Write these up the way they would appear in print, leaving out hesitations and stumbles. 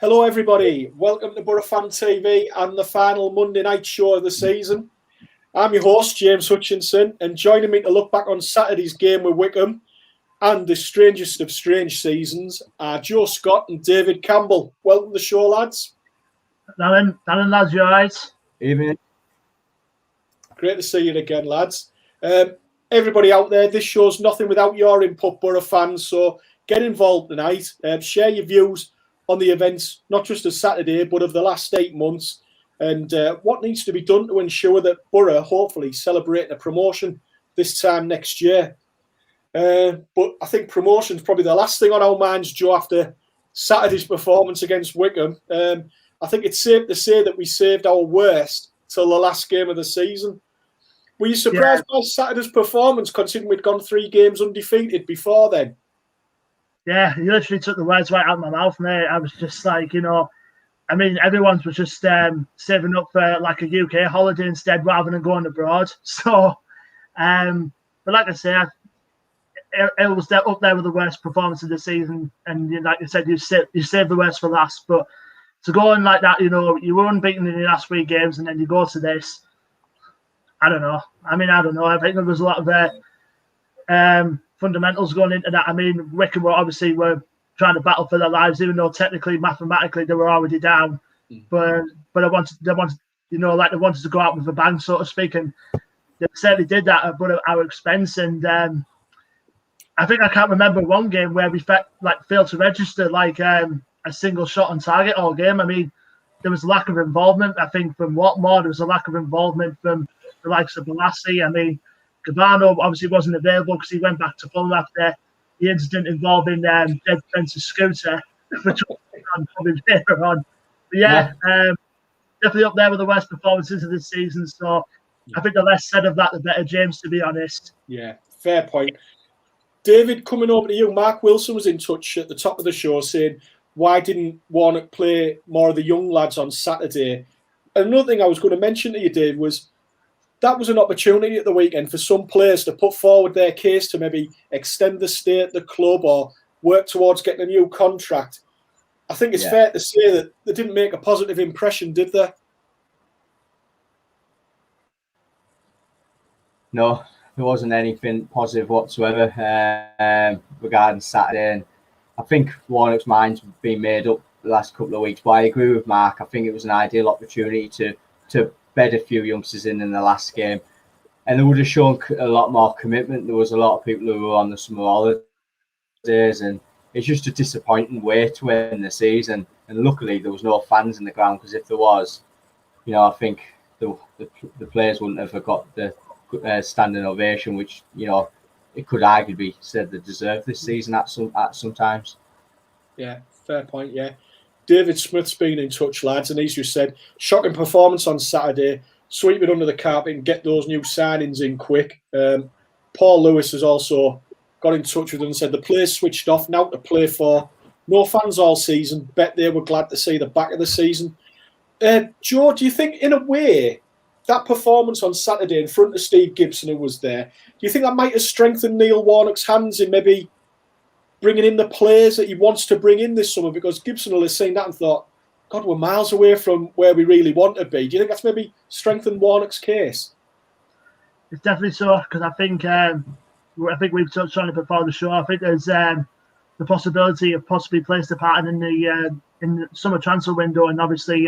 Hello, everybody. Welcome to Boro Fan TV and the final Monday night show of the season. I'm your host, James Hutchinson, and joining me to look back on Saturday's game with Wycombe and the strangest of strange seasons are Joe Scott and David Campbell. Welcome to the show, lads. Darren, lads, you all right? Evening. Great to see you again, lads. Everybody out there, this show's nothing without your input, Boro fans, so get involved tonight. Share your views on the events, not just of Saturday, but of the last 8 months, and what needs to be done to ensure that Boro hopefully celebrate a promotion this time next year. But I think promotion's probably the last thing on our minds, Joe, after Saturday's performance against Wycombe. I think it's safe to say that we saved our worst till the last game of the season. Were you surprised by Saturday's performance, considering we'd gone 3 games undefeated before then? Yeah, you literally took the words right out of my mouth, mate. I was just like, I mean, everyone was just saving up for like a UK holiday instead rather than going abroad. So, but like I say, it was up there with the worst performance of the season. And like I said, you saved the worst for last. But to go on like that, you were unbeaten in the last 3 games and then you go to this. I don't know. I think there was a lot of fundamentals going into that. I mean, Wycombe were trying to battle for their lives, even though technically, mathematically, they were already down. But they wanted to go out with a bang, so to speak, and they certainly did that at our expense. And I think I can't remember one game where we failed to register a single shot on target all game. I mean, there was a lack of involvement. I think from Watmore, there was a lack of involvement from the likes of Balassi. I mean, Gavano obviously wasn't available because he went back to Fulham after the incident involving Dead Spencer's scooter, which we'll probably later on. But definitely up there with the worst performances of this season. So I think the less said of that, the better, James, to be honest. Yeah, fair point. David, coming over to you, Mark Wilson was in touch at the top of the show saying, why didn't Warnock play more of the young lads on Saturday? Another thing I was going to mention to you, Dave, was that was an opportunity at the weekend for some players to put forward their case to maybe extend the stay at the club or work towards getting a new contract. I think it's fair to say that they didn't make a positive impression, did they? No, there wasn't anything positive whatsoever regarding Saturday. And I think Warnock's mind's been made up the last couple of weeks. But I agree with Mark. I think it was an ideal opportunity to bed a few youngsters in the last game, and they would have shown a lot more commitment. There was a lot of people who were on the summer holidays, and it's just a disappointing way to end the season. And luckily, there was no fans in the ground, because if there was, I think the players wouldn't have got the standing ovation, which it could arguably said they deserved this season at some times. Yeah, fair point. Yeah. David Smith's been in touch, lads, and he's just said, shocking performance on Saturday, sweep it under the carpet and get those new signings in quick. Paul Lewis has also got in touch with them and said the players switched off, now to play for. No fans all season. Bet they were glad to see the back of the season. Joe, do you think, in a way, that performance on Saturday in front of Steve Gibson, who was there, do you think that might have strengthened Neil Warnock's hands in maybe bringing in the players that he wants to bring in this summer? Because Gibson will have seen that and thought, God, we're miles away from where we really want to be. Do you think that's maybe strengthened Warnock's case? It's definitely so, because I think we've touched on it before the show. I think there's the possibility of possibly players departing in the summer transfer window, and obviously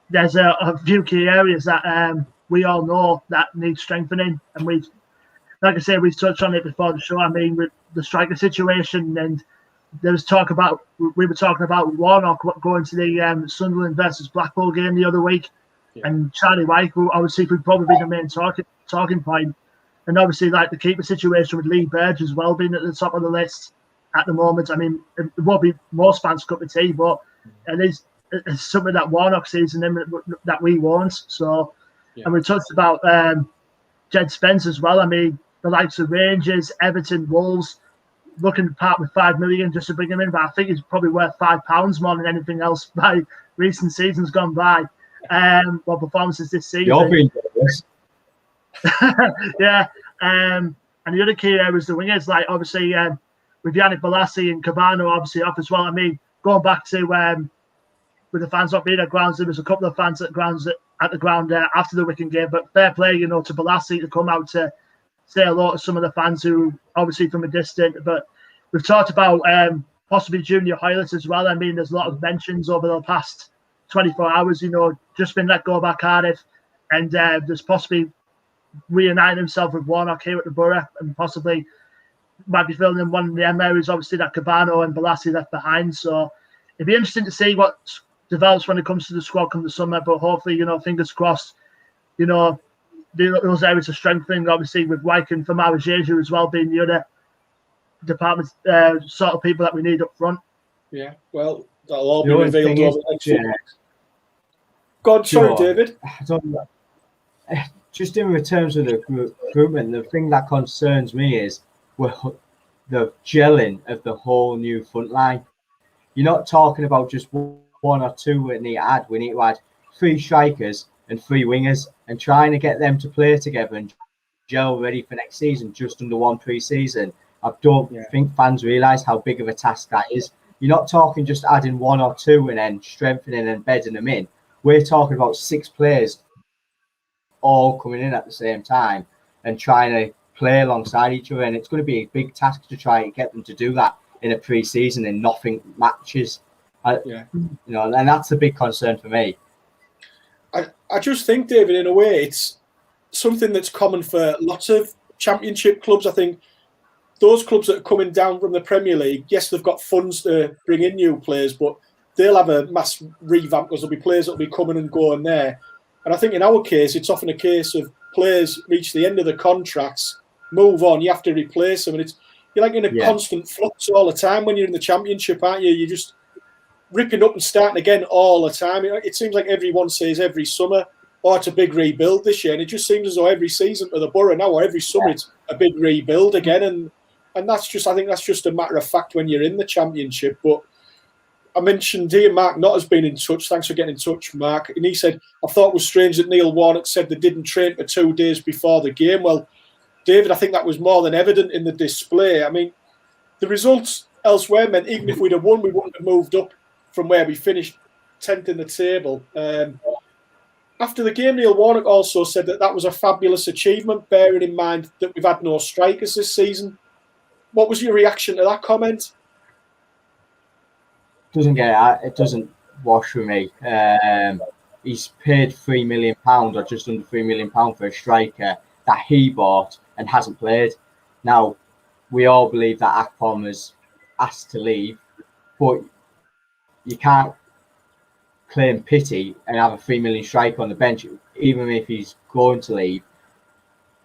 there's a few key areas that we all know that need strengthening, and like I say, we've touched on it before the show. I mean, with the striker situation, and we were talking about Warnock going to the Sunderland versus Blackpool game the other week, and Charlie White, who obviously would probably be the main talking point, and obviously like the keeper situation with Lee Burge as well being at the top of the list at the moment. I mean, it won't be most fans' cup of tea, but it's something that Warnock sees in him that we won't. So, and we talked about Jed Spence as well. I mean, the likes of Rangers, Everton, Wolves, looking to part with $5 million just to bring him in, but I think he's probably worth £5 more than anything else by recent seasons gone by. Performances this season. You're being generous. And the other key areas, the wingers, like obviously with Yannick Balassi and Cabano obviously off as well. I mean, going back to with the fans not being at grounds, there was a couple of fans at the ground after the Wigan game. But fair play, to Balassi to come out to say hello to some of the fans who obviously from a distance. But we've talked about possibly Junior Hoylett as well. I mean, there's a lot of mentions over the past 24 hours, just been let go by Cardiff, and there's possibly reuniting himself with Warnock here at the Boro, and possibly might be filling in one of the areas, obviously, that Cabano and Balassi left behind. So it'd be interesting to see what develops when it comes to the squad come the summer, but hopefully, fingers crossed, those areas are strengthening, obviously, with Wyken from Jeju as well being the other department sort of people that we need up front. Yeah, well, that'll all be revealed over the next few weeks. God, sorry, David. Just in terms of the recruitment, the thing that concerns me is the gelling of the whole new front line. You're not talking about just one or two we need to add. We need to add 3 strikers and 3 wingers, and trying to get them to play together and gel ready for next season just under one pre-season. I don't think fans realise how big of a task that is. You're not talking just adding 1 or 2 and then strengthening and bedding them in. We're talking about 6 players all coming in at the same time and trying to play alongside each other, and it's going to be a big task to try and get them to do that in a pre-season and nothing matches. And that's a big concern for me. I just think, David, in a way, it's something that's common for lots of championship clubs. I think those clubs that are coming down from the Premier League, yes, they've got funds to bring in new players, but they'll have a mass revamp because there'll be players that will be coming and going there. And I think in our case, it's often a case of players reach the end of the contracts, move on, you have to replace them. And you're like in a constant flux all the time when you're in the Championship, aren't you? You're just ripping up and starting again all the time. It seems like everyone says every summer, it's a big rebuild this year. And it just seems as though every season for the Boro now, or every summer, it's a big rebuild again. And that's just, I think that's just a matter of fact when you're in the Championship. But I mentioned here, Mark Knott has been in touch. Thanks for getting in touch, Mark. And he said, I thought it was strange that Neil Warnock said they didn't train for 2 days before the game. Well, David, I think that was more than evident in the display. I mean, the results elsewhere meant even if we'd have won, we wouldn't have moved up from where we finished 10th in the table. After the game, Neil Warnock also said that was a fabulous achievement, bearing in mind that we've had no strikers this season. What was your reaction to that comment? It doesn't wash with me. He's paid £3 million or just under £3 million for a striker that he bought and hasn't played. Now, we all believe that Akpom is asked to leave, but you can't claim pity and have a £3 million striker on the bench, even if he's going to leave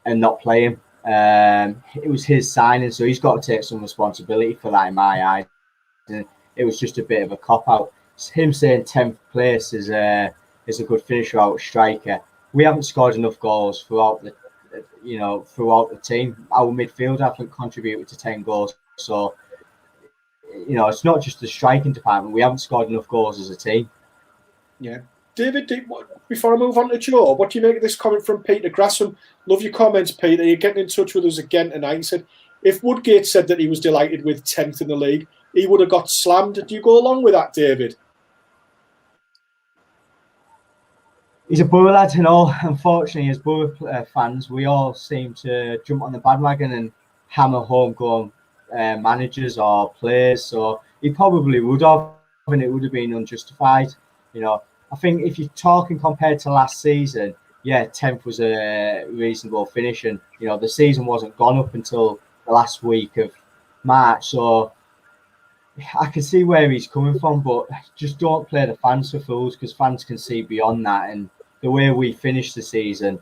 and not play him. It was his signing, so he's got to take some responsibility for that in my eyes. And it was just a bit of a cop-out. Him saying 10th place is a good finisher out striker. We haven't scored enough goals throughout the team. Our midfield, I think, contributed to 10 goals. So, it's not just the striking department. We haven't scored enough goals as a team. Yeah. David, before I move on to Joe, what do you make of this comment from Peter Grasham? Love your comments, Peter. You're getting in touch with us again tonight. He said, if Woodgate said that he was delighted with 10th in the league, he would have got slammed. Do you go along with that, David? He's a Boro lad, unfortunately, as Boro fans, we all seem to jump on the bandwagon and hammer homegrown managers or players. So he probably would have, and it would have been unjustified. I think if you're talking compared to last season, 10th was a reasonable finish, and the season wasn't gone up until the last week of March. So I can see where he's coming from, but just don't play the fans for fools, because fans can see beyond that. And the way we finished the season,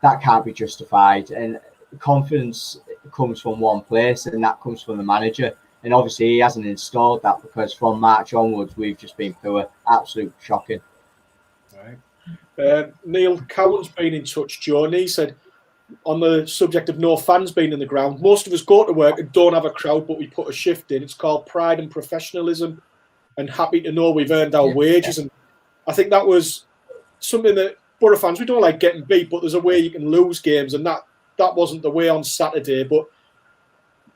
that can't be justified. And confidence comes from one place, and that comes from the manager. And obviously he hasn't installed that, because from March onwards, we've just been poor. Absolute shocking. Right. Neil Cowan's been in touch, Joe, and he said, on the subject of no fans being in the ground, most of us go to work and don't have a crowd, but we put a shift in. It's called pride and professionalism, and happy to know we've earned our wages. And I think that was something that Boro fans, we don't like getting beat, but there's a way you can lose games, and that wasn't the way on Saturday. But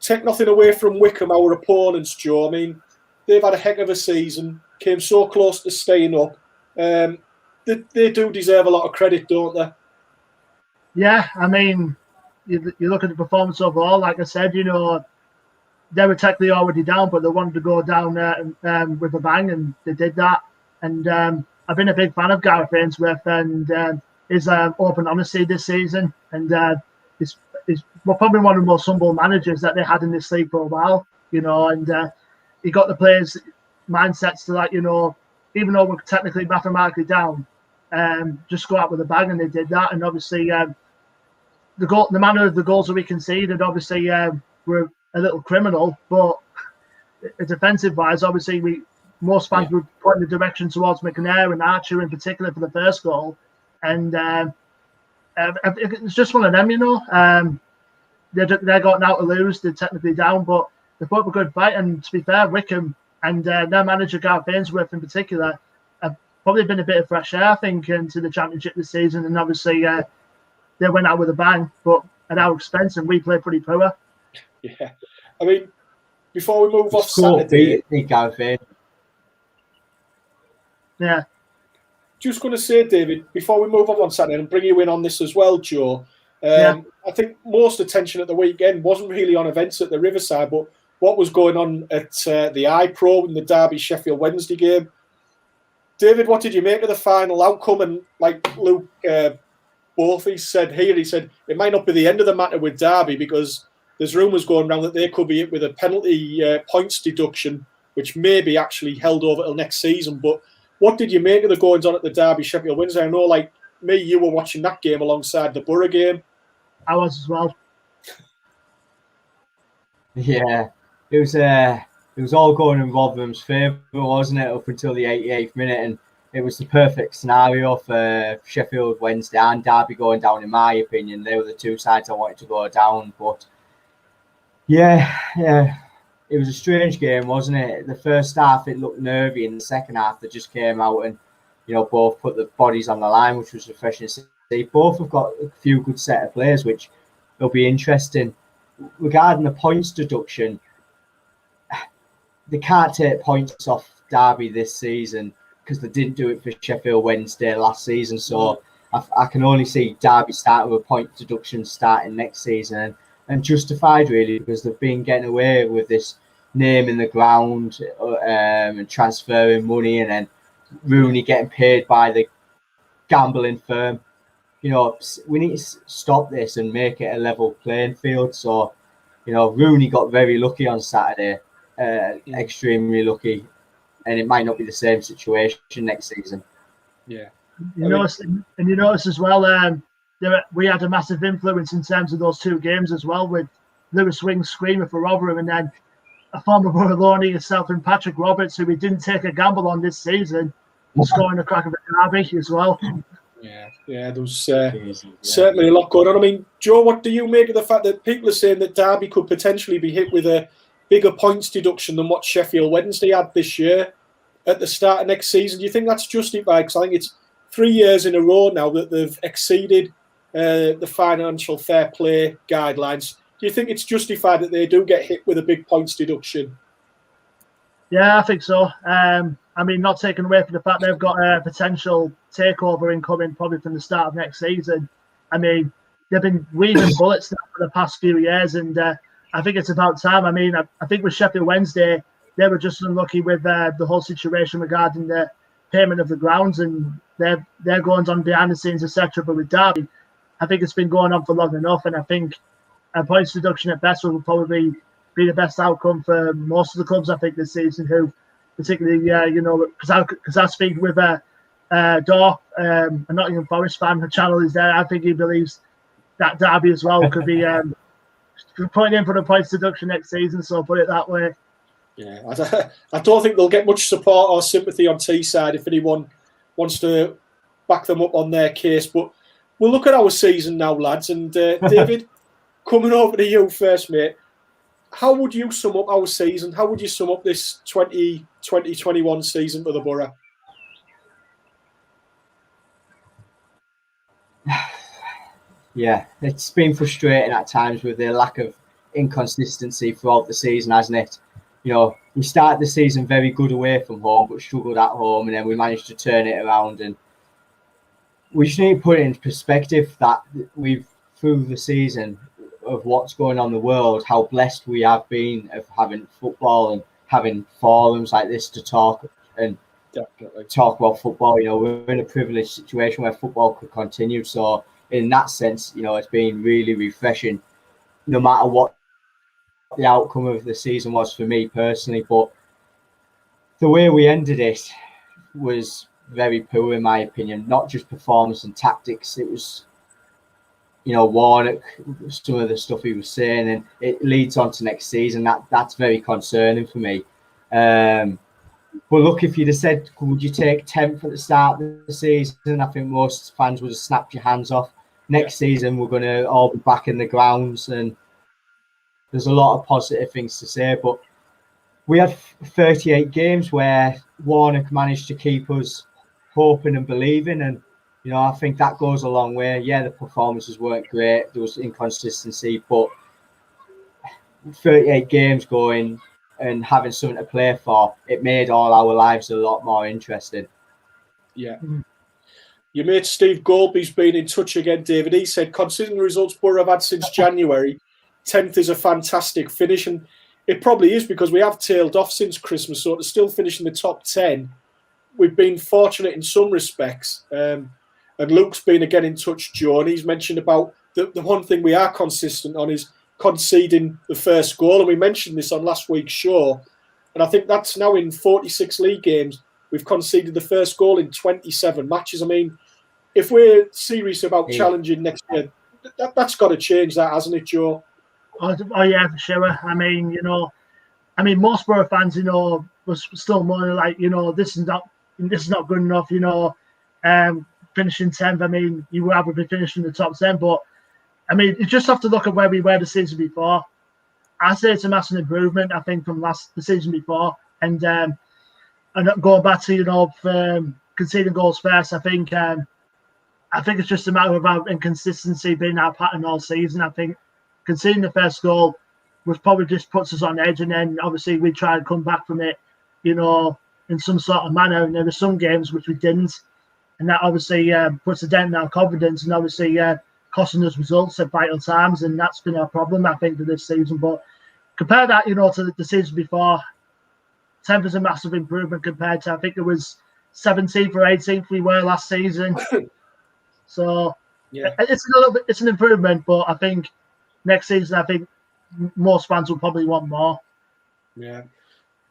take nothing away from Wickham, our opponents, Joe. I mean, they've had a heck of a season, came so close to staying up. They do deserve a lot of credit, don't they? Yeah, I mean, you look at the performance overall. Like I said, you know, they were technically already down, but they wanted to go down with a bang, and they did that. And I've been a big fan of Gareth Ainsworth and his open honesty this season. And he's probably one of the most humble managers that they had in this league for a while, you know. And he got the players' mindsets to, like, you know, even though we're technically mathematically down, just go out with a bang, and they did that. And obviously, the manner of the goals that we conceded, obviously, were a little criminal, but defensive wise, obviously, most fans were pointing the direction towards McNair and Archer in particular for the first goal, and it's just one of them, you know. They got now to lose. They're technically down, but they put up a good fight. And to be fair, Wickham and their manager Gareth Ainsworth in particular have probably been a bit of fresh air, I think, into the championship this season. And obviously, they went out with a bang, but at our expense, and we played pretty poor. Yeah, I mean, before we move off Saturday, yeah. Just going to say, David, before we move on Saturday and bring you in on this as well, Joe. I think most attention at the weekend wasn't really on events at the Riverside, but what was going on at the iPro in the Derby Sheffield Wednesday game. David, what did you make of the final outcome? And like Luke Bofi said here, he said it might not be the end of the matter with Derby, because there's rumours going around that they could be hit with a penalty points deduction, which may be actually held over till next season. But what did you make of the goings on at the Derby Sheffield Wednesday? I know, like me, you were watching that game alongside the Boro game. I was as well. Yeah, it was all going in Rotherham's favour, wasn't it, up until the 88th minute, and it was the perfect scenario for Sheffield Wednesday and Derby going down, in my opinion. They were the two sides I wanted to go down, but yeah, it was a strange game, wasn't it? The first half it looked nervy, and the second half they just came out and, you know, both put the bodies on the line, which was refreshing to see. Both have got a few good set of players, which will be interesting. Regarding the points deduction, they can't take points off Derby this season because they didn't do it for Sheffield Wednesday last season. So I can only see Derby starting with a point deduction starting next season, and justified really, because they've been getting away with this name in the ground and transferring money, and then Rooney getting paid by the gambling firm. You know, we need to stop this and make it a level playing field. So, you know, Rooney got very lucky on Saturday, extremely lucky, and it might not be the same situation next season. Yeah. You notice as well, we had a massive influence in terms of those two games as well, with Lewis Wing screaming for Rotherham, and then a former Boroloni yourself and Patrick Roberts, who we didn't take a gamble on this season, scoring a crack of a derby as well. Yeah, there was certainly a lot going on. I mean, Joe, what do you make of the fact that people are saying that Derby could potentially be hit with a bigger points deduction than what Sheffield Wednesday had this year at the start of next season? Do you think that's justified? Because I think it's 3 years in a row now that they've exceeded the financial fair play guidelines. Do you think it's justified that they do get hit with a big points deduction? Yeah, I think so. I mean, not taking away from the fact they've got a potential takeover incoming probably from the start of next season. I mean, they've been weaving bullets now for the past few years, and I think it's about time. I mean, I think with Sheffield Wednesday, they were just unlucky with the whole situation regarding the payment of the grounds and their goings on behind the scenes, etc. But with Derby, I think it's been going on for long enough, and I think a points deduction at best will probably be the best outcome for most of the clubs, I think, this season, who particularly, because I speak with Dorf, a Nottingham Forest fan, the channel is there. I think he believes that Derby as well could be putting in for the points deduction next season, so put it that way. Yeah, I don't think they'll get much support or sympathy on Teesside if anyone wants to back them up on their case. But we'll look at our season now, lads. And David, coming over to you first, mate. How would you sum up our season? How would you sum up this 2020-21 season for the Boro? Yeah, it's been frustrating at times with the lack of inconsistency throughout the season, hasn't it? You know, we started the season very good away from home, but struggled at home, and then we managed to turn it around. And we just need to put it into perspective that we've, through the season of what's going on in the world, how blessed we have been of having football and having forums like this to talk and talk about football. You know, we're in a privileged situation where football could continue. So in that sense, you know, it's been really refreshing, no matter what the outcome of the season was for me personally. But the way we ended it was very poor, in my opinion. Not just performance and tactics. It was, you know, Warnock, some of the stuff he was saying, and it leads on to next season. That's very concerning for me. But look, if you'd have said, would you take 10th at the start of the season, I think most fans would have snapped your hands off. Next season, we're going to all be back in the grounds, and there's a lot of positive things to say. But we had 38 games where Warnock managed to keep us hoping and believing, and you know, I think that goes a long way. Yeah, the performances weren't great, there was inconsistency, but 38 games going and having something to play for, it made all our lives a lot more interesting. Yeah. Your mate Steve Goldby's been in touch again, David. He said, considering the results Boro have had since January, 10th is a fantastic finish. And it probably is, because we have tailed off since Christmas. So to still finish in the top 10, we've been fortunate in some respects. And Luke's been again in touch, Joe, and he's mentioned about the one thing we are consistent on is conceding the first goal. And we mentioned this on last week's show. And I think that's now in 46 league games. We've conceded the first goal in 27 matches. I mean, if we're serious about challenging next year, that's got to change, that, hasn't it, Joe? Oh yeah, for sure. I mean, you know, most Boro fans, you know, was still more like, you know, this is not good enough. You know, finishing 10th. I mean, you would rather be finishing in the top 10, but I mean, you just have to look at where we were the season before. I say it's a massive improvement, I think, from the season before, and going back to, you know, conceding goals first. I think it's just a matter of our inconsistency being our pattern all season. I think conceding the first goal was probably just puts us on edge, and then obviously we try and come back from it, you know, in some sort of manner. And there were some games which we didn't, and that obviously puts a dent in our confidence, and obviously costing us results at vital times. And that's been our problem, I think, for this season. But compare that, you know, to the season before. 10th is a massive improvement compared to, I think it was 17th or 18th we were last season. So yeah, it's an improvement, but I think next season, I think most fans will probably want more. Yeah.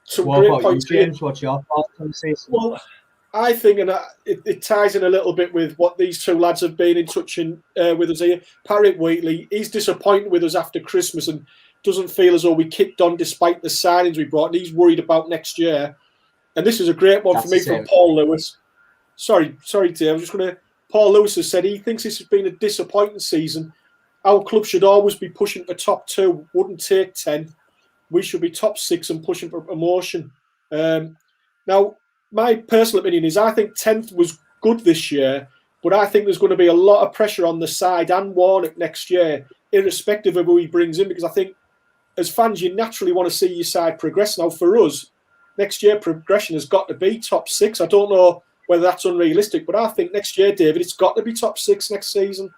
So what about you, James? What's your thoughts on the season? Well, I think, and it ties in a little bit with what these two lads have been in touch with us here. Parrot Wheatley, he's disappointed with us after Christmas and doesn't feel as though we kicked on despite the signings we brought. And he's worried about next year. And this is a great one for me from Paul Lewis. Sorry, Dave. I was just going to. Paul Lewis has said he thinks this has been a disappointing season. Our club should always be pushing for top 2. Wouldn't take 10. We should be top 6 and pushing for promotion. Now, my personal opinion is I think 10th was good this year, but I think there's going to be a lot of pressure on the side and Warnock next year, irrespective of who he brings in, because I think as fans, you naturally want to see your side progress. Now, for us, next year progression has got to be top 6. I don't know whether that's unrealistic, but I think next year, David, it's got to be top 6 next season.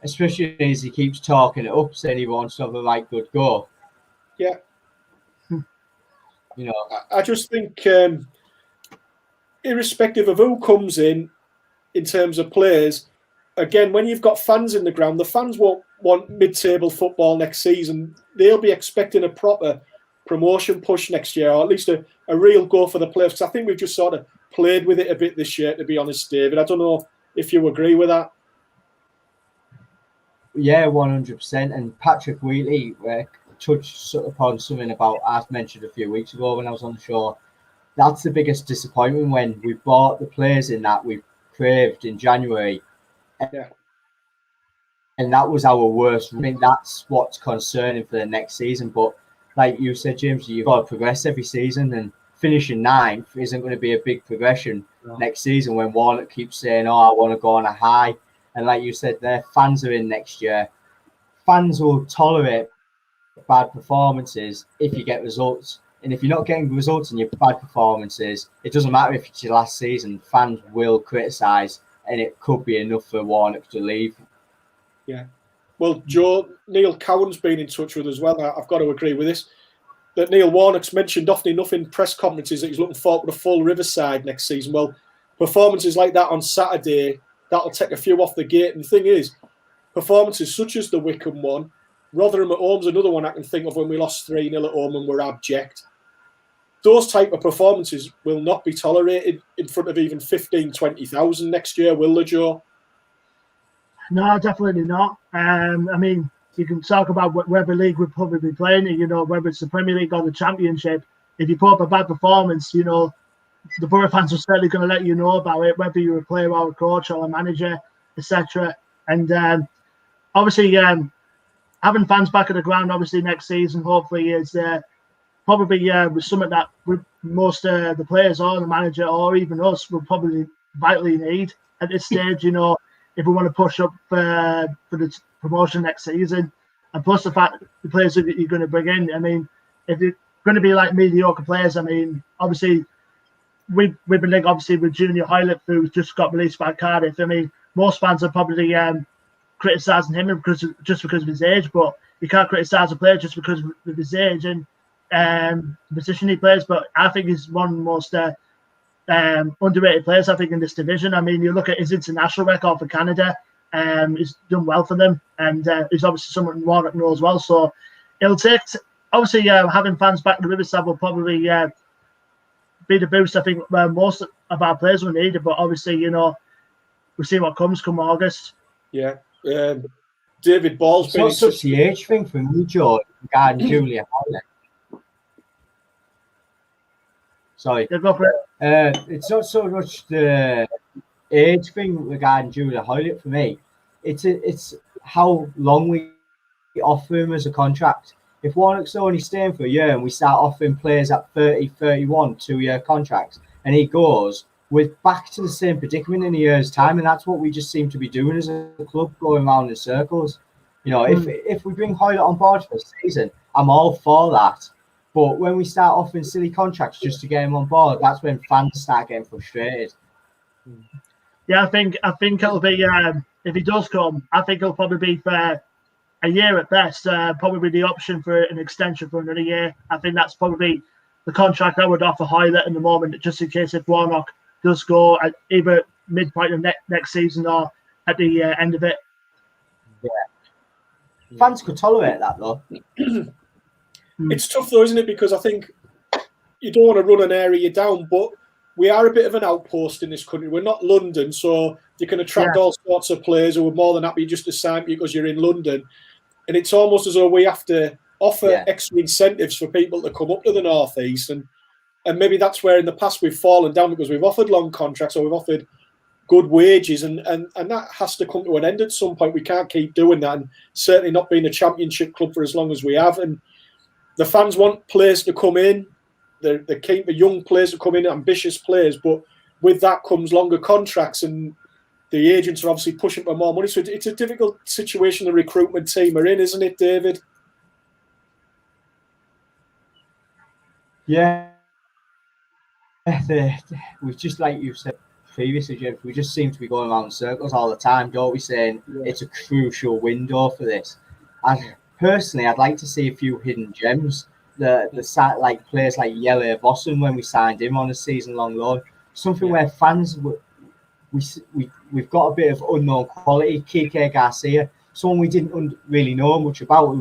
Especially as he keeps talking it up, saying he wants to have a right good go. Yeah. You know, I just think, irrespective of who comes in terms of players, again, when you've got fans in the ground, the fans won't want mid-table football next season. They'll be expecting a proper promotion push next year, or at least a real go for the players. Because I think we've just sort of played with it a bit this year, to be honest, David. I don't know if you agree with that. Yeah, 100%. And Patrick Wheatley touched upon something about I mentioned a few weeks ago when I was on the show. That's the biggest disappointment when we bought the players in that we craved in January. Yeah. And that was our worst. I think that's what's concerning for the next season. But like you said, James, you've got to progress every season, and finishing 9th isn't going to be a big progression next season when Warnock keeps saying, oh, I want to go on a high. And like you said, their fans are in next year. Fans will tolerate bad performances if you get results. And if you're not getting results and your bad performances, it doesn't matter if it's your last season, fans will criticise, and it could be enough for Warnock to leave. Yeah. Well, Joe, Neil Cowan's been in touch with us as well. I've got to agree with this. That Neil Warnock's mentioned often enough in press conferences that he's looking forward to a full Riverside next season. Well, performances like that on Saturday, that'll take a few off the gate. And the thing is, performances such as the Wickham one, Rotherham at home's another one I can think of when we lost 3-0 at home and were abject. Those type of performances will not be tolerated in front of even 15, 20,000 next year, will they, Joe? No, definitely not. I mean, you can talk about whatever league we'd probably be playing in, whether it's the Premier League or the Championship. If you put up a bad performance, the Boro fans are certainly going to let you know about it, whether you're a player or a coach or a manager, etc. And obviously, having fans back at the ground, obviously next season, hopefully, is probably something that most the players or the manager or even us will probably vitally need at this stage. If we want to push up for the promotion next season, and plus the fact the players that you're going to bring in. I mean, if you're going to be like mediocre players, I mean, obviously we've been linked obviously with Junior Hoylett, who just got released by Cardiff. I mean, most fans are probably criticising him because of his age, but you can't criticise a player just because of his age and the position he plays. But I think he's one of the most underrated players, I think, in this division. I mean, you look at his international record for Canada, he's done well for them, and he's obviously someone Warnock knows well. So it'll take, obviously, having fans back in the Riverside will probably be the boost I think most of our players will need. But obviously, we'll see what comes come August. Yeah. David Ball's been. It's not such the age thing for me, Joe, regarding Julia Hoylett. Sorry. Yeah, go for it. It's not so much the age thing regarding Julia Hoylett for me. It's how long we offer him as a contract. If Warnock's only staying for a year and we start offering players at 30, 31, 2-year contracts, and he goes, we're back to the same predicament in a year's time, and that's what we just seem to be doing as a club, going around in circles. If we bring Hoylett on board for a season, I'm all for that. But when we start offering silly contracts just to get him on board, that's when fans start getting frustrated. Yeah, I think it'll be if he does come, I think it'll probably be for a year at best. Probably the option for an extension for another year. I think that's probably the contract I would offer Hoylett in the moment, just in case if Warnock does go at either midpoint of next season or at the end of it. Yeah, fans could tolerate that though. It's tough though, isn't it? Because I think you don't want to run an area down, but we are a bit of an outpost in this country. We're not London, so you can attract all sorts of players who are more than happy just to sign because you're in London. And it's almost as though we have to offer extra incentives for people to come up to the North East. And maybe that's where in the past we've fallen down, because we've offered long contracts or we've offered good wages, and that has to come to an end at some point. We can't keep doing that, and certainly not being a championship club for as long as we have. And the fans want players to come in. They're keen for young players to come in, ambitious players. But with that comes longer contracts, and the agents are obviously pushing for more money. So it's a difficult situation the recruitment team are in, isn't it, David? Yeah. We just, like you said previously, Jim, we just seem to be going around in circles all the time, don't we? Saying it's a crucial window for this. Personally, I'd like to see a few hidden gems. Like players like Yele Vossen when we signed him on a season-long loan. Something where fans, we've got a bit of unknown quality. Kike Garcia, someone we didn't really know much about.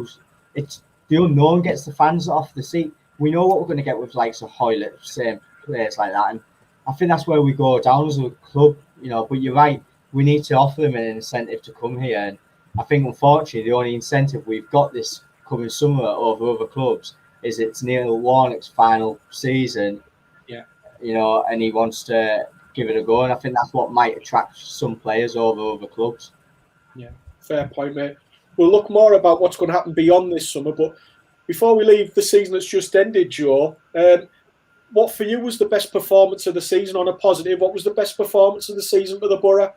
It's the unknown gets the fans off the seat. We know what we're going to get with likes of Hoylett, same players like that, and I think that's where we go down as a club. But you're right. We need to offer them an incentive to come here, and I think, unfortunately, the only incentive we've got this coming summer over other clubs is it's Neil Warnock's final season. Yeah. And he wants to give it a go. And I think that's what might attract some players over other clubs. Yeah, fair point, mate. We'll look more about what's going to happen beyond this summer. But before we leave the season that's just ended, Joe, what for you was the best performance of the season on a positive? What was the best performance of the season for the Boro?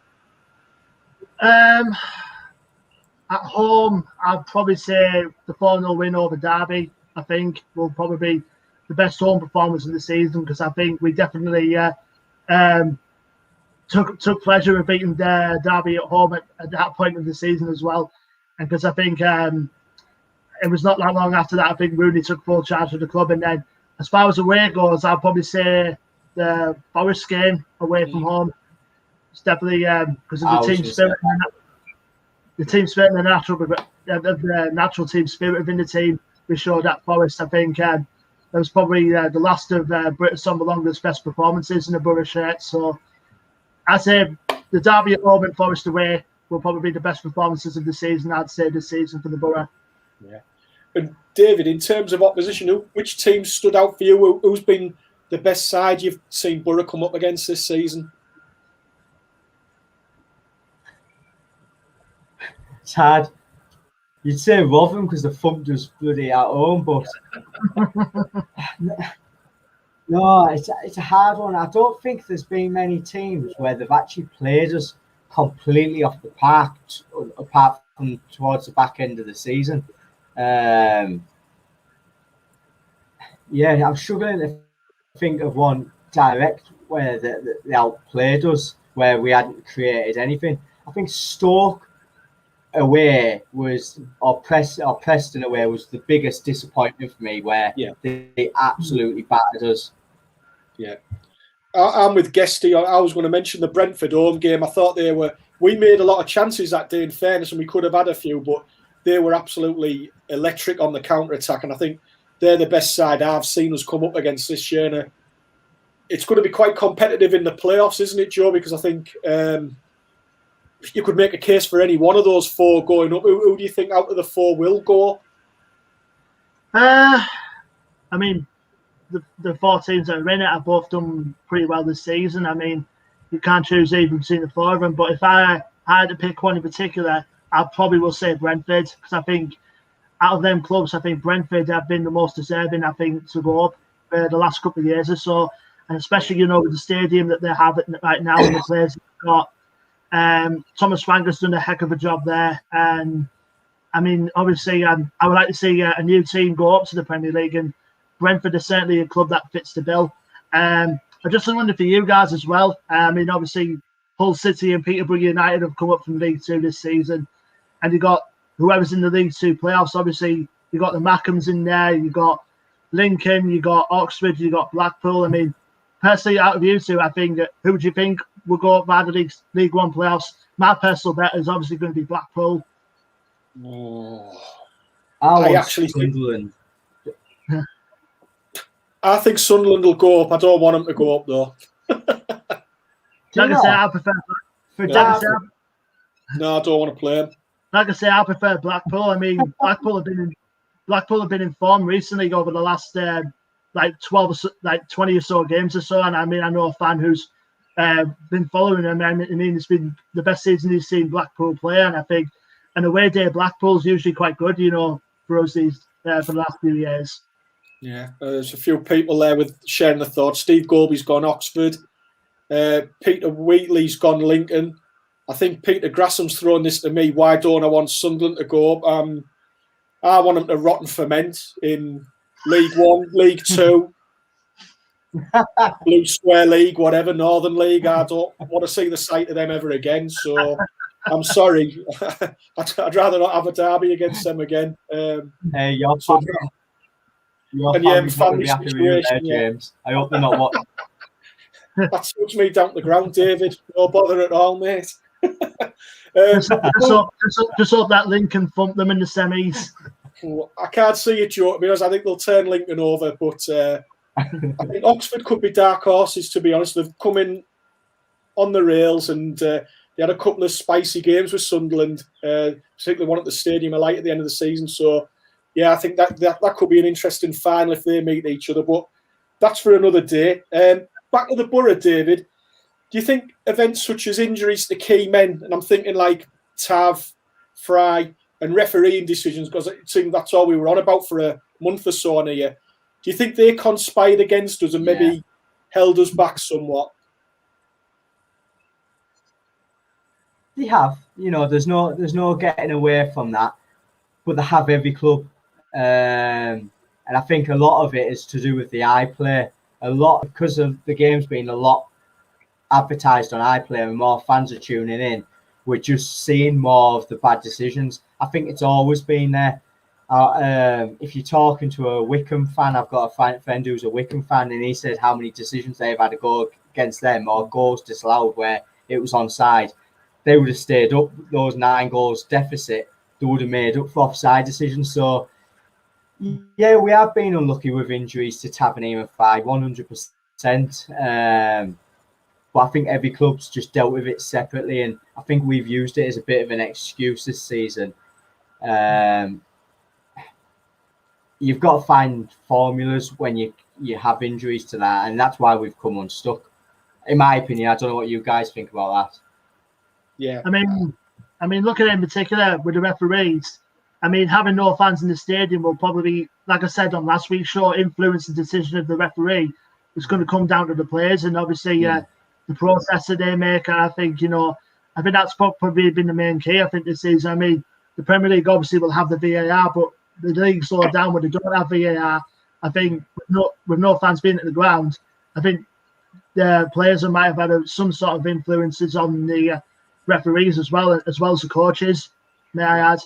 At home, I'd probably say the 4-0 win over Derby, I think, will probably be the best home performance of the season, because I think we definitely took pleasure in beating Derby at home at that point of the season as well. And because I think it was not that long after that, I think Rooney took full charge of the club. And then as far as away goes, I'll probably say the Forest game away from home. It's definitely because of the team spirit. The team spirit and the natural team spirit within the team. We showed at Forest. I think that was probably the last of Britain Somberlonga's best performances in the Boro shirt. So I'd say the Derby at home and Forest away will probably be the best performances of the season, I'd say, this season for the Boro. Yeah. And David, in terms of opposition, which team stood out for you? Who's been the best side you've seen Boro come up against this season? It's hard. You'd say Rotherham because the thumped us bloody at home, but no, it's a hard one. I don't think there's been many teams where they've actually played us completely off the park, apart from towards the back end of the season. Yeah, I'm struggling to think of one direct where they outplayed us, where we hadn't created anything. I think Stoke away was, or Preston away was the biggest disappointment for me, where they absolutely battered us. Yeah, I'm with Guesty. I was going to mention the Brentford home game. I thought we made a lot of chances that day, in fairness, and we could have had a few, but they were absolutely electric on the counter-attack, and I think they're the best side I've seen us come up against this year. And it's going to be quite competitive in the playoffs, isn't it, Joe? Because I think you could make a case for any one of those four going up. Who do you think out of the four will go? I mean, the four teams that are in it have both done pretty well this season. I mean, you can't choose even between the four of them. But if I had to pick one in particular, I probably will say Brentford, because I think out of them clubs, I think Brentford have been the most deserving, I think, to go up the last couple of years or so. And especially, with the stadium that they have right now and the players they've got. Thomas Franker's done a heck of a job there. And, I mean, obviously, I would like to see a new team go up to the Premier League, and Brentford is certainly a club that fits the bill. I just wonder for you guys as well. I mean, obviously, Hull City and Peterborough United have come up from League Two this season, and you got whoever's in the League Two playoffs. Obviously, you got the Mackhams in there, you got Lincoln, you got Oxford, you got Blackpool. I mean, personally, out of you two, I think who would you think will go up by the League One playoffs? My personal bet is obviously going to be Blackpool. I actually Sunderland. I think Sunderland will go up. I don't want them to go up though. Like I say, I prefer. No, I don't want to play them. Like I say, I prefer Blackpool. I mean, Blackpool have been in form recently over the last 20 or so games or so. And I mean, I know a fan who's been following them. I mean, it's been the best season he's seen Blackpool play, and I think an away day Blackpool's usually quite good, for us for the last few years. Yeah, there's a few people there with sharing the thoughts. Steve Golby's gone Oxford. Peter Wheatley's gone Lincoln. I think Peter Grassham's thrown this to me. Why don't I want Sunderland to go up? I want them to rot and ferment in League One, League Two, Blue Square League, whatever, Northern League. I don't want to see the sight of them ever again. So I'm sorry. I'd rather not have a derby against them again. Hey, your family situation, James. I hope they're not watching. That suits me down to the ground, David. No bother at all, mate. Just hope that Lincoln thump them in the semis. I can't see it, Joe, because I think they'll turn Lincoln over. But I think Oxford could be dark horses, to be honest. They've come in on the rails, and they had a couple of spicy games with Sunderland, particularly one at the Stadium of Light at the end of the season. So, yeah, I think that could be an interesting final if they meet each other. But that's for another day. Back to the Boro, David. Do you think events such as injuries to key men, and I'm thinking like Tav, Fry, and refereeing decisions, because it seemed that's all we were on about for a month or so on here, do you think they conspired against us and maybe held us back somewhat? They have. There's no getting away from that. But they have every club. And And I think a lot of it is to do with the iPlayer. A lot because of the game's being a lot advertised on iPlayer and more fans are tuning in. We're just seeing more of the bad decisions. I think it's always been there. If you're talking to a Wickham fan, I've got a friend who's a Wickham fan, and he said how many decisions they've had to go against them or goals disallowed where it was onside. They would have stayed up those 9 goals deficit. They would have made up for offside decisions. So, yeah, we have been unlucky with injuries to Tavernier and Fye, 100%. But I think every club's just dealt with it separately, and I think we've used it as a bit of an excuse this season. You've got to find formulas when you have injuries to that, and that's why we've come unstuck. In my opinion, I don't know what you guys think about that. Yeah. I mean, looking in particular with the referees, I mean, having no fans in the stadium will probably, like I said on last week's show, influence the decision of the referee. It's going to come down to the players and obviously the process that they make. And I think, I think that's probably been the main key, I think, this season. I mean, the Premier League obviously will have the VAR, but the league slowed down when they don't have VAR. I think with no fans being at the ground, I think the players might have had some sort of influences on the referees as well as the coaches, may I add.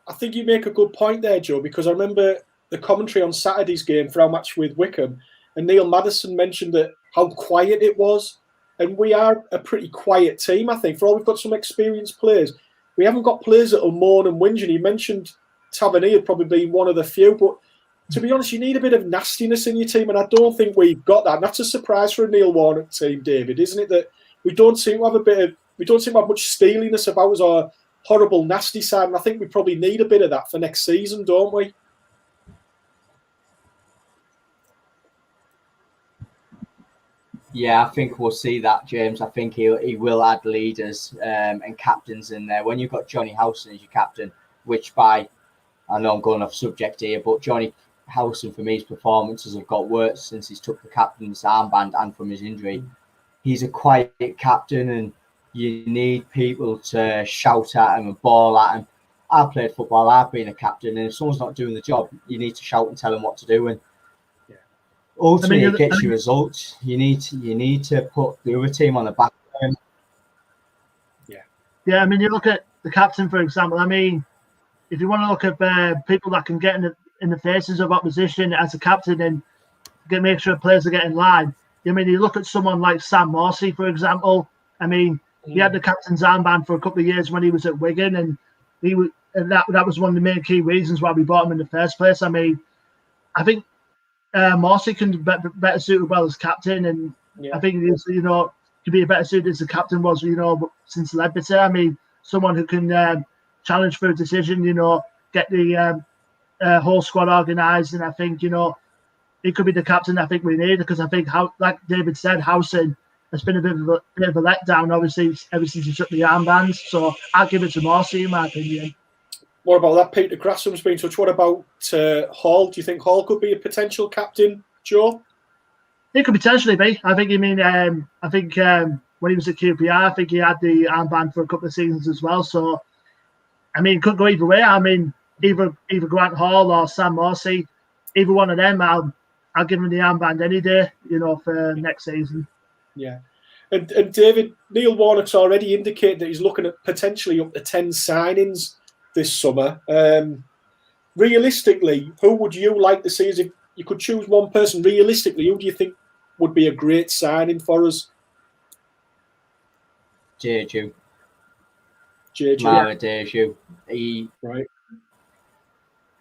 I think you make a good point there, Joe, because I remember the commentary on Saturday's game for our match with Wickham, and Neil Maddison mentioned that how quiet it was. And we are a pretty quiet team, I think. For all we've got some experienced players, we haven't got players that will moan and whinge. And you mentioned Tavernier had probably been one of the few, but to be honest, you need a bit of nastiness in your team, and I don't think we've got that. And that's a surprise for a Neil Warnock team, David, isn't it? That we don't seem to have much steeliness about us or horrible, nasty side, and I think we probably need a bit of that for next season, don't we? Yeah, I think we'll see that, James. I think he will add leaders and captains in there. When you've got Johnny Howson as your captain, I know I'm going off subject here, but Johnny Howson, for me, his performances have got worse since he's took the captain's armband and from his injury. He's a quiet captain, and you need people to shout at him and ball at him. I've played football, I've been a captain, and if someone's not doing the job, you need to shout and tell them what to do. And ultimately, it gets you results. You need to put the other team on the back end. Yeah, I mean, you look at the captain, for example. I mean, if you want to look at people that can get in the faces of opposition as a captain and make sure players are getting in line. I mean, you look at someone like Sam Morsey, for example. I mean, he had the captain's armband for a couple of years when he was at Wigan, and that was one of the main key reasons why we bought him in the first place. I mean, I think Morsey can be better suited well as captain, and I think he's, to be a better suited as the captain was, since Ledbetter. I mean, someone who can challenge for a decision, get the whole squad organised, and I think, he could be the captain I think we need, because I think, like David said, Howson has been a bit of a letdown, obviously, ever since he took the armbands. So I'll give it to Morsey, in my opinion. What about that? Peter Grassham's been in touch. What about Hall? Do you think Hall could be a potential captain, Joe? He could potentially be. I think when he was at QPR, I think he had the armband for a couple of seasons as well. So, I mean, it could go either way. I mean, either Grant Hall or Sam Morsey, either one of them, I'll give him the armband any day, for next season. Yeah. And David, Neil Warnock's already indicated that he's looking at potentially up to 10 signings this summer. Realistically, who would you like to see? As if you could choose one person, realistically, who do you think would be a great signing for us? Jeju. Mara Jeju. Right.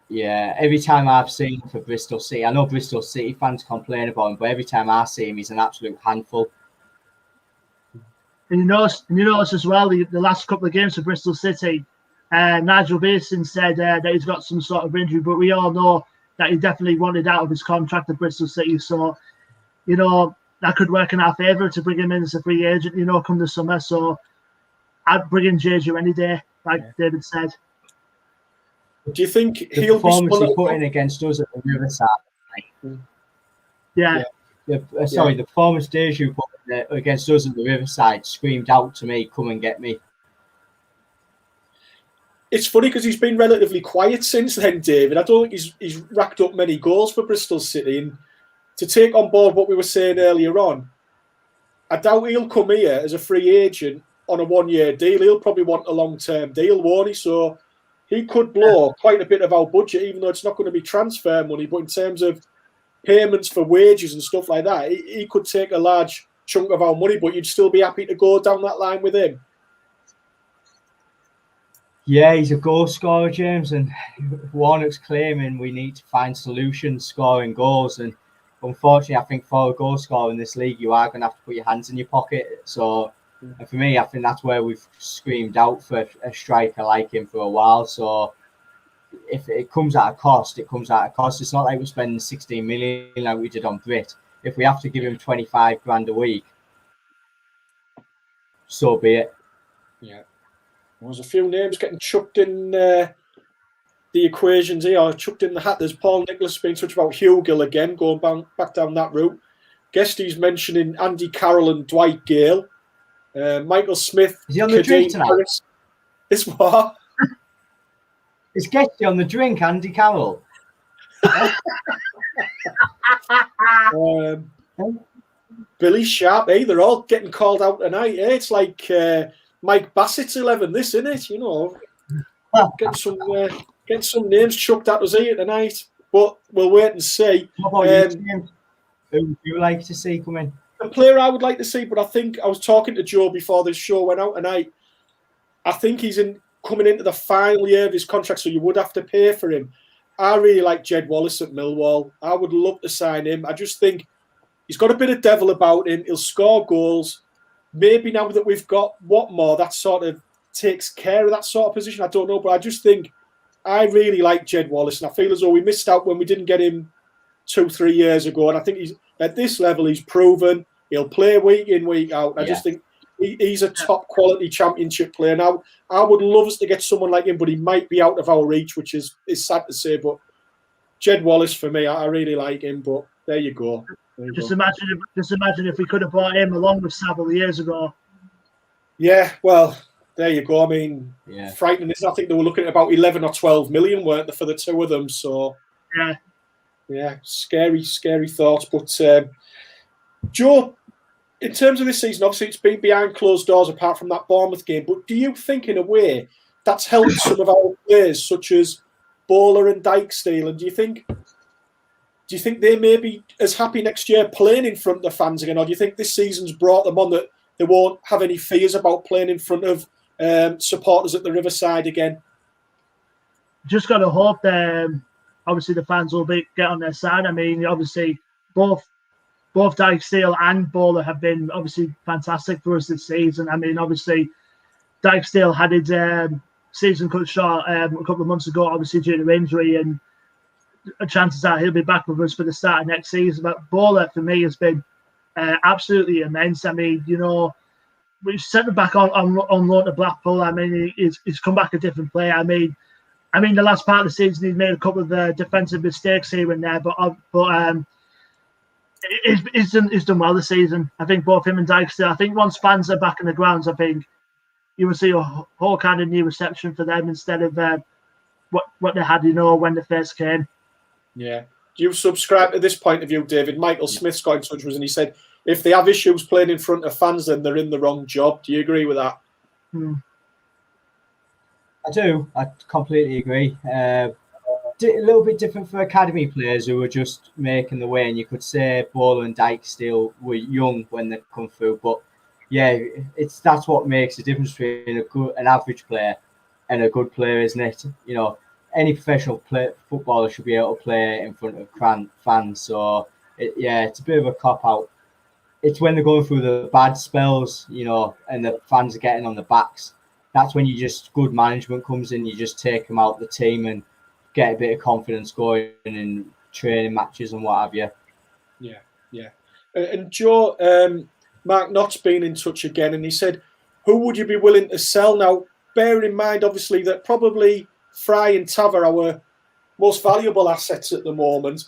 Yeah, every time I've seen him for Bristol City, I know Bristol City fans complain about him, but every time I see him, he's an absolute handful. And you notice as well, the last couple of games for Bristol City, Nigel Pearson said that he's got some sort of injury, but we all know that he definitely wanted out of his contract at Bristol City. So, that could work in our favour to bring him in as a free agent, come the summer. So I'd bring in Jeju any day, like David said. Do you think he'll be performance he put in against us at the Riverside? Yeah. The performance Jeju put against us at the Riverside screamed out to me, "Come and get me." it's funny because he's been relatively quiet since then, David. I don't think he's racked up many goals for Bristol City. And to take on board what we were saying earlier on, I doubt he'll come here as a free agent on a 1-year deal. He'll probably want a long-term deal, won't he? So he could blow quite a bit of our budget, even though it's not going to be transfer money. But in terms of payments for wages and stuff like that, he could take a large chunk of our money, but you'd still be happy to go down that line with him. Yeah, he's a goal scorer, James, and Warnock's claiming we need to find solutions scoring goals. And unfortunately, I think for a goal scorer in this league, you are going to have to put your hands in your pocket. So for me, I think that's where we've screamed out for a striker like him for a while. So if it comes at a cost, it comes at a cost. It's not like we're spending 16 million like we did on Brit. If we have to give him 25 grand a week, so be it. Yeah. There's a few names getting chucked in the equations here, or chucked in the hat. There's Paul Nicholas been in touch about Hugill again, going back down that route. Guess he's mentioning Andy Carroll and Dwight Gale. Michael Smith. Is he on the drink tonight? Harris. Is what? Is Getty on the drink, Andy Carroll? Billy Sharp, they're all getting called out tonight. It's like Mike Bassett's 11, this, isn't it? You know, getting some names chucked at us here tonight. But we'll wait and see. What about you, who would you like to see come in? A player I would like to see, but I think I was talking to Joe before this show went out tonight. I think he's coming into the final year of his contract, so you would have to pay for him. I really like Jed Wallace at Millwall. I would love to sign him. I just think he's got a bit of devil about him. He'll score goals. Maybe now that we've got Watmore, that sort of takes care of that sort of position. I don't know, but I just think I really like Jed Wallace, and I feel as though we missed out when we didn't get him 2-3 years ago. And I think he's at this level, he's proven he'll play week in, week out. I just think he's a top quality championship player. Now, I would love us to get someone like him, but he might be out of our reach, which is sad to say. But Jed Wallace, for me, I really like him. But there you go. Just imagine if we could have bought him along with Savile years ago. Yeah, well, there you go. I mean, frightening. I think they were looking at about 11 or 12 million, weren't they, for the two of them? So, yeah, scary thoughts. But Joe, in terms of this season, obviously it's been behind closed doors apart from that Bournemouth game. But do you think, in a way, that's helped some of our players, such as Bowler and Dykesteel? And do you think they may be as happy next year playing in front of the fans again? Or do you think this season's brought them on that they won't have any fears about playing in front of supporters at the Riverside again? Just got to hope that obviously the fans will get on their side. I mean, obviously both Dykesteel and Bowler have been obviously fantastic for us this season. I mean, obviously Dykesteel had his season cut short a couple of months ago, obviously due to injury, and chances are he'll be back with us for the start of next season. But Bowler, for me, has been absolutely immense. I mean, you know, we've sent him back on loan to Blackpool. I mean, he's come back a different player. I mean, the last part of the season, he's made a couple of defensive mistakes here and there, but he's done well this season. I think both him and Dykesteel. I think once fans are back in the grounds, I think you will see a whole kind of new reception for them instead of what they had, you know, when they first came. Yeah. Do you subscribe to this point of view, David? Michael Smith's got in touch with us and he said, if they have issues playing in front of fans, then they're in the wrong job. Do you agree with that? I do. I completely agree. A little bit different for academy players who are just making the way. And you could say Bowler and Dykesteel were young when they come through. But yeah, that's what makes the difference between an average player and a good player, isn't it? You know, any professional footballer should be able to play in front of fans. So, it's a bit of a cop-out. It's when they're going through the bad spells, you know, and the fans are getting on the backs. That's when good management comes in. You just take them out of the team and get a bit of confidence going in training matches and what have you. Yeah. And Joe, Mark Knott's been in touch again, and he said, who would you be willing to sell? Now, bear in mind, obviously, that probably Fry and Tav are our most valuable assets at the moment.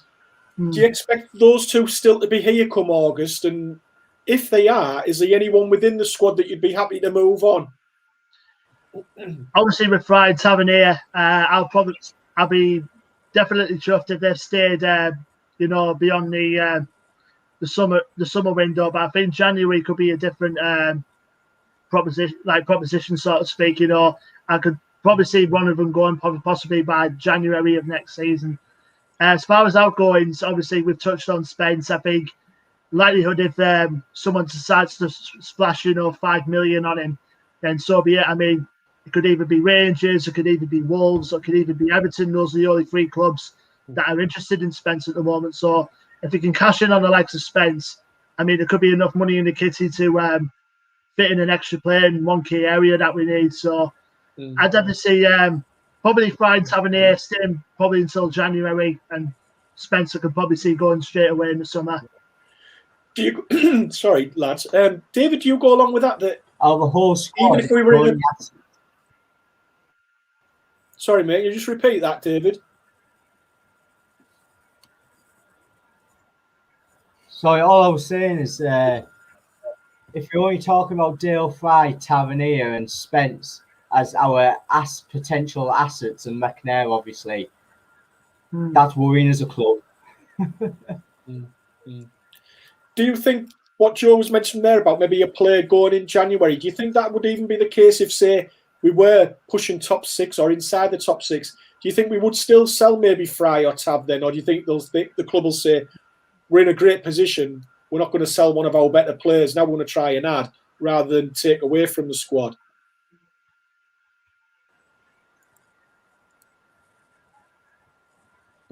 Do you expect those two still to be here come August? And if they are, is there anyone within the squad that you'd be happy to move on? obviously with Friday Tavernier, I'll be definitely chuffed if they've stayed, beyond the summer window. But I think January could be a different proposition, so to speak. I could probably see one of them going possibly by January of next season. As far as outgoings, obviously we've touched on Spence. I think likelihood if someone decides to splash 5 million on him, then so be it. I mean, it could either be Rangers, it could either be Wolves, or it could even be Everton. Those are the only three clubs that are interested in Spence at the moment. So if he can cash in on the likes of Spence, I mean, there could be enough money in the kitty to fit in an extra player in one key area that we need. So I'd definitely see probably Friday Tavernier staying probably until January, and Spencer could probably see going straight away in the summer. Do you? Sorry, lads. David, do you go along with that? That the whole squad. even if we were in sorry, mate. You just repeat that, David. Sorry, all I was saying is if you're only talking about Dale Fry, Tavernier, and Spence as our potential assets, and McNair, obviously, that's worrying as a club. Do you think what Joe was mentioning there about maybe a player going in January, do you think that would even be the case if, say, we were pushing top six or inside the top six? Do you think we would still sell maybe Fry or Tab then? Or do you think the club will say, we're in a great position, we're not going to sell one of our better players, now we're going to try and add rather than take away from the squad?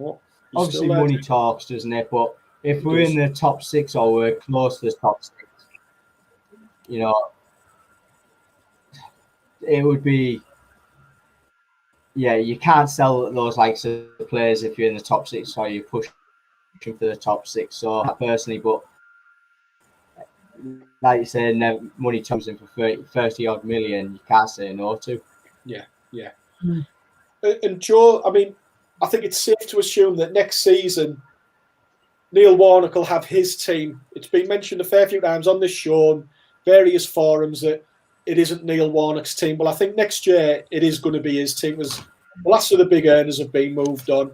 Oh, obviously, money talks, doesn't it? But if we're in the top six or we're close to the top six, it would be, you can't sell those likes of players if you're in the top six or you're pushing for the top six. So personally, but like you said, money comes in for 30 odd million, you can't say no to. Yeah. And Joe, I mean, I think it's safe to assume that next season Neil Warnock will have his team. It's been mentioned a fair few times on this show and various forums that it isn't Neil Warnock's team. Well, I think next year it is going to be his team, because the last of the big earners have been moved on.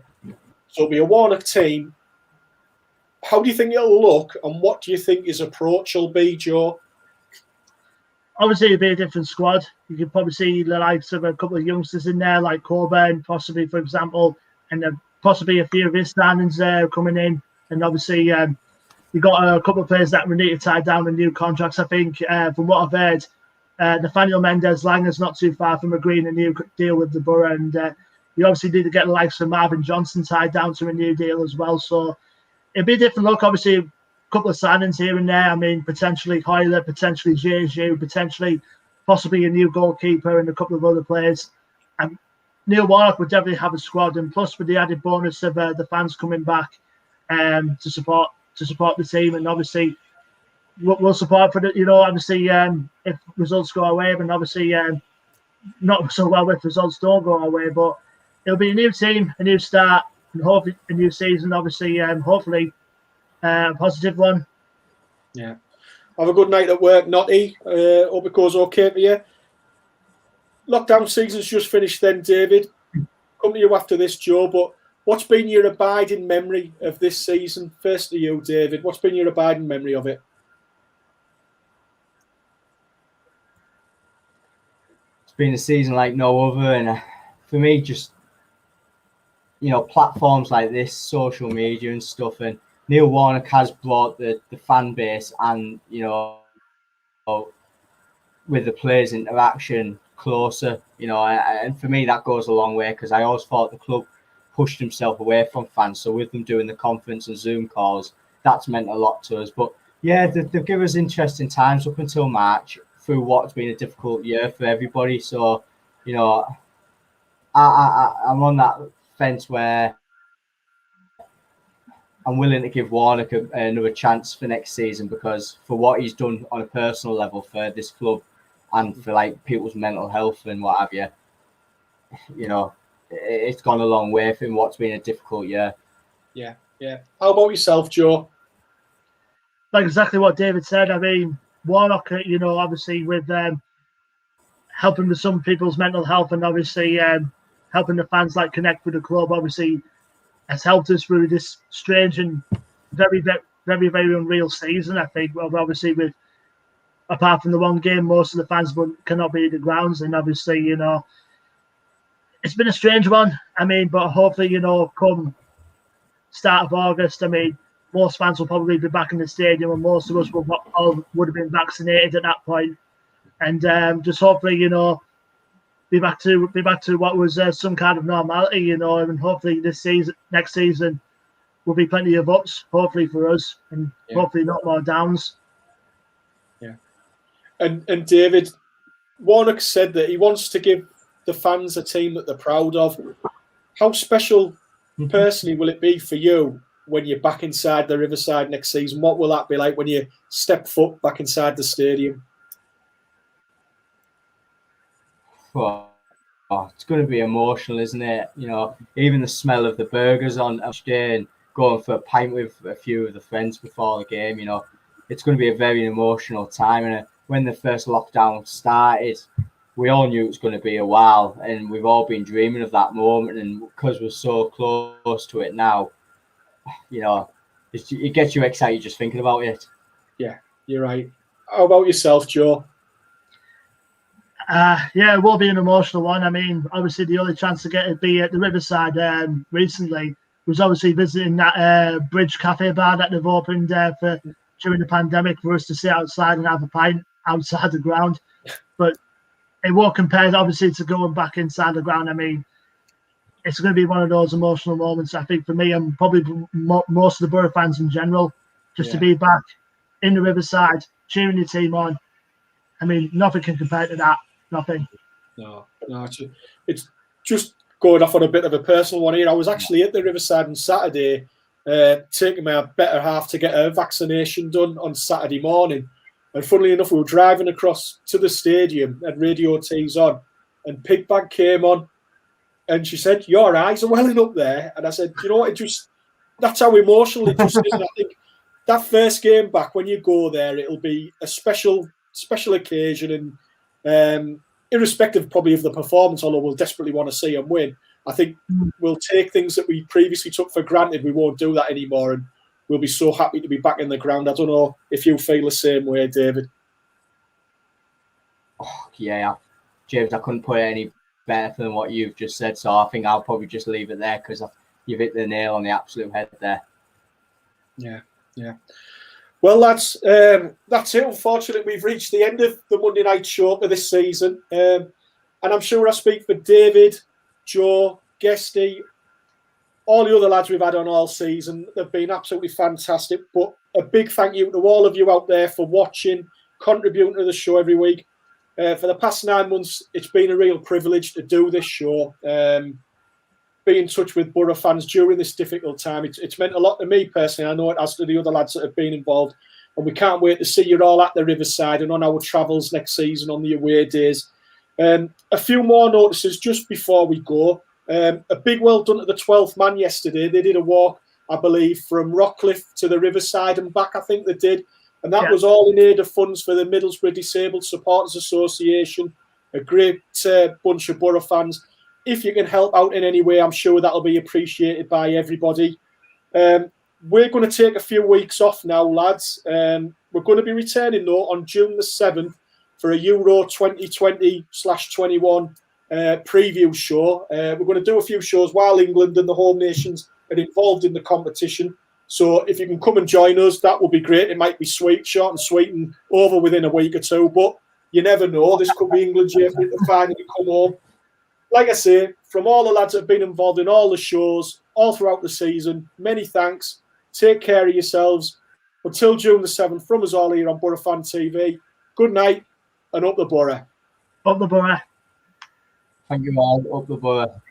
So it'll be a Warnock team. How do you think it'll look, and what do you think his approach will be, Joe? Obviously, it'll be a different squad. You could probably see the likes of a couple of youngsters in there, like Coburn, possibly, for example, and possibly a few of his signings there coming in. And obviously, you've got a couple of players that we need to tie down with new contracts. I think, from what I've heard, Nathaniel Mendez-Langer's not too far from agreeing a new deal with the Boro. And you obviously need to get the likes of Marvin Johnson tied down to a new deal as well. So it'd be a different look. Obviously, a couple of signings here and there. I mean, potentially Hoyler, potentially Jeju, potentially possibly a new goalkeeper and a couple of other players. And Neil Warnock would definitely have a squad, and plus with the added bonus of the fans coming back to support the team, and obviously we'll support for the obviously if results go our way, and obviously not so well if results don't go our way, but it'll be a new team, a new start, and hopefully a new season. Obviously, hopefully a positive one. Yeah. Have a good night at work, Notty. Hope it goes okay for you. Lockdown season's just finished then, David. Come to you after this, Joe, but what's been your abiding memory of this season? First to you, David. What's been your abiding memory of it? It's been a season like no other, and for me, just platforms like this, social media and stuff, and Neil Warnock has brought the fan base and with the players' interaction closer, and for me that goes a long way, because I always thought the club pushed himself away from fans. So with them doing the conference and Zoom calls, that's meant a lot to us. But yeah, they've given us interesting times up until March through what's been a difficult year for everybody. So I'm on that fence where I'm willing to give Warnock another chance for next season, because for what he's done on a personal level for this club and for like people's mental health and what have you, it's gone a long way for him. What's been a difficult year. Yeah. How about yourself, Joe? Like exactly what David said. I mean, Warnock, obviously with helping with some people's mental health, and obviously helping the fans like connect with the club. Obviously, has helped us through this strange and very, very, very, very unreal season. I think. Well, obviously, with apart from the one game, most of the fans cannot be at the grounds, and obviously, it's been a strange one. I mean, but hopefully, come start of August, I mean, most fans will probably be back in the stadium, and most of us would have been vaccinated at that point, and just hopefully, be back to what was some kind of normality, and hopefully next season, will be plenty of ups, hopefully for us, and hopefully not more downs. Yeah, and David, Warnock said that he wants to give the fans a team that they're proud of. How special, personally, will it be for you when you're back inside the Riverside next season? What will that be like when you step foot back inside the stadium? Well, it's going to be emotional, isn't it? Even the smell of the burgers on day and going for a pint with a few of the friends before the game, it's going to be a very emotional time. And when the first lockdown started, we all knew it was going to be a while, and we've all been dreaming of that moment. And because we're so close to it now, it gets you excited just thinking about it. Yeah, you're right. How about yourself, Joe? Yeah, it will be an emotional one. I mean, obviously, the only chance to get to be at the Riverside recently was obviously visiting that Bridge Cafe bar that they've opened during the pandemic for us to sit outside and have a pint outside the ground. But it won't compare, obviously, to going back inside the ground. I mean, it's going to be one of those emotional moments, I think, for me and probably most of the Boro fans in general, just to be back in the Riverside, cheering your team on. I mean, nothing can compare to that. Nothing. No, it's just going off on a bit of a personal one here. I was actually at the Riverside on Saturday, taking my better half to get a vaccination done on Saturday morning. And funnily enough, we were driving across to the stadium, had radio tees on, and Pigbag came on, and she said, "Your eyes are welling up there." And I said, "You know what? That's how emotional it just is." And I think that first game back, when you go there, it'll be a special occasion, and irrespective probably of the performance, although we'll desperately want to see them win, I think we'll take things that we previously took for granted. We won't do that anymore, and we'll be so happy to be back in the ground. I don't know if you feel the same way, David. Oh, yeah, James, I couldn't put it any better than what you've just said, so I think I'll probably just leave it there because you've hit the nail on the absolute head there. Yeah. Well, lads, that's it. Unfortunately, we've reached the end of the Monday Night Show for this season. And I'm sure I speak for David, Joe, Guesty, all the other lads we've had on all season. They've been absolutely fantastic. But a big thank you to all of you out there for watching, contributing to the show every week. For the past 9 months, it's been a real privilege to do this show. Be in touch with Boro fans during this difficult time. It's meant a lot to me personally. I know it has to the other lads that have been involved. And we can't wait to see you all at the Riverside and on our travels next season on the away days. A few more notices just before we go. A big well done to the 12th man yesterday. They did a walk, I believe, from Rockcliffe to the Riverside and back, I think they did. And that was all in aid of funds for the Middlesbrough Disabled Supporters Association. A great bunch of Boro fans. If you can help out in any way, I'm sure that'll be appreciated by everybody. We're going to take a few weeks off now, lads. We're going to be returning, though, on June the 7th for a Euro 2020/21 preview show. We're going to do a few shows while England and the home nations are involved in the competition. So if you can come and join us, that will be great. It might be short and sweet and over within a week or two, but you never know. This could be England's year for it to finally come home. Like I say, from all the lads that have been involved in all the shows, all throughout the season, many thanks. Take care of yourselves. Until June the 7th, from us all here on Boro Fan TV, good night and up the Boro. Up the Boro. Thank you all. Up the Boro.